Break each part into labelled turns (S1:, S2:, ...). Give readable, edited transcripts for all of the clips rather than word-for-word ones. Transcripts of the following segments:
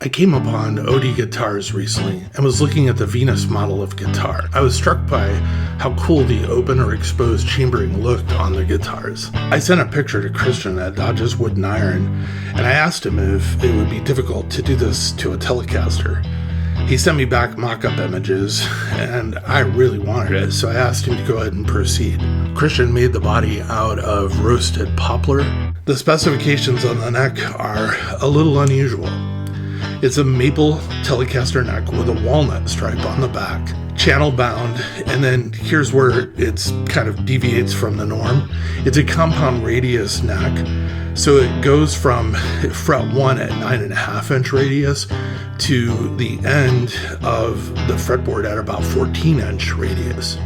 S1: I came upon OD guitars recently and was looking at the Venus model of guitar. I was struck by how cool the open or exposed chambering looked on the guitars. I sent a picture to Christian at Dodge's Wood & Iron, and I asked him if it would be difficult to do this to a Telecaster. He sent me back mock-up images, and I really wanted it, so I asked him to go ahead and proceed. Christian made the body out of roasted poplar. The specifications on the neck are a little unusual. It's a maple Telecaster neck with a walnut stripe on the back, channel bound, and then here's where it's kind of deviates from the norm. It's a compound radius neck, so it goes from fret 1 at 9.5 inch radius to the end of the fretboard at about 14 inch radius.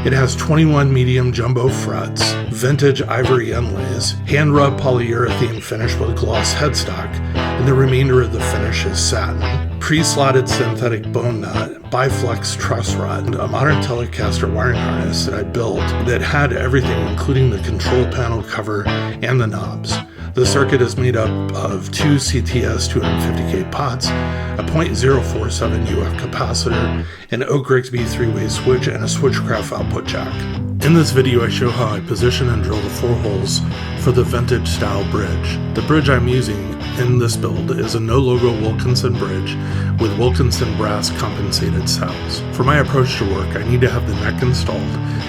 S1: It has 21 medium jumbo frets, vintage ivory inlays, hand-rubbed polyurethane finish with gloss headstock, and the remainder of the finish is satin. Pre-slotted synthetic bone nut, biflex truss rod, a modern Telecaster wiring harness that I built that had everything including the control panel cover and the knobs. The circuit is made up of two CTS 250K pots, a .047 UF capacitor, an Oak Rigsby 3-way switch, and a Switchcraft output jack. In this video I show how I position and drill the 4 holes for the vintage style bridge. The bridge I'm using in this build is a no-logo Wilkinson bridge with Wilkinson brass compensated saddles. For my approach to work, I need to have the neck installed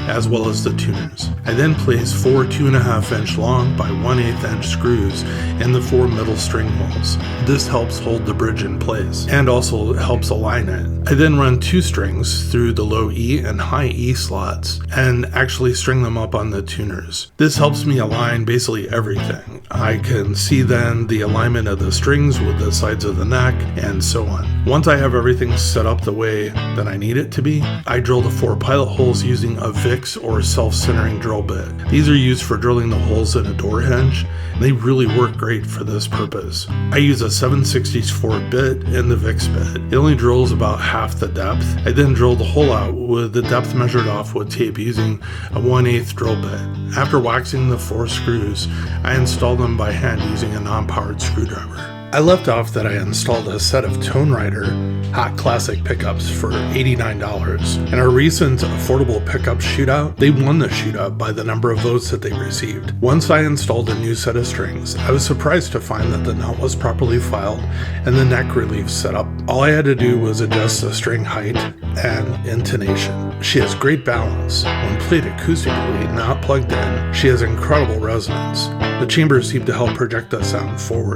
S1: as well as the tuners. I then place 4 2.5 inch long by 1/8 inch screws in the 4 middle string holes. This helps hold the bridge in place and also helps align it. I then run 2 strings through the low E and high E slots and actually string them up on the tuners. This helps me align basically everything. I can see then the alignment of the strings with the sides of the neck and so on. Once I have everything set up the way that I need it to be, I drill the 4 pilot holes using a VIX or self-centering drill bit. These are used for drilling the holes in a door hinge, and they really work great for this purpose. I use a 7/64 bit in the VIX bit. It only drills about half the depth. I then drill the hole out with the depth measured off with tape using a 1/8 drill bit. After waxing the 4 screws, I install them by hand using a non-powered screwdriver. I left off that I installed a set of Tone Rider Hot Classic pickups for $89. In a recent affordable pickup shootout, they won the shootout by the number of votes that they received. Once I installed a new set of strings, I was surprised to find that the nut was properly filed and the neck relief set up. All I had to do was adjust the string height and intonation. She has great balance. When played acoustically, not plugged in, she has incredible resonance. The chambers seem to help project the sound forward.